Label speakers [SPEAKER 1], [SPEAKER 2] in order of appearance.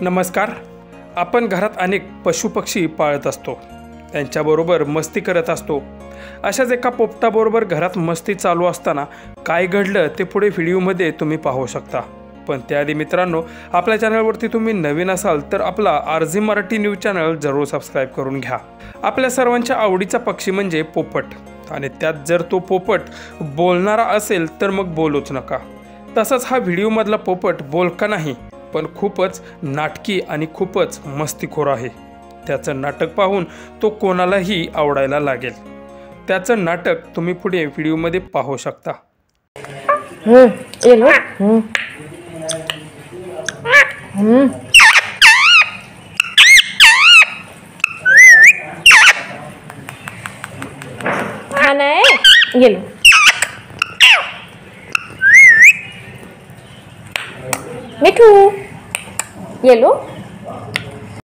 [SPEAKER 1] नमस्कार. आपण घरात अनेक पशुपक्षी पाळत असतो, त्यांच्याबरोबर मस्ती करत असतो. अशाच एका पोपटाबरोबर घरात मस्ती चालू असताना काय घडलं ते पुढे व्हिडिओमध्ये तुम्ही पाहू शकता. पण त्याआधी मित्रांनो, आपल्या चॅनलवरती तुम्ही नवीन असाल तर आपला RG मराठी न्यूज चॅनल जरूर सबस्क्राईब करून घ्या. आपल्या सर्वांच्या आवडीचा पक्षी म्हणजे पोपट, आणि त्यात जर तो पोपट बोलणारा असेल तर मग बोलूच नका. तसंच हा व्हिडिओमधला पोपट बोलका नाही, पण खूपच नाटकी आणि खूपच मस्तीखोर आहे. त्याचं नाटक पाहून तो कोणालाही आवडायला लागेल. त्याचं नाटक तुम्ही पुढे व्हिडिओमध्ये पाहू शकता.
[SPEAKER 2] खाना है ये लो. मिठू ये लो.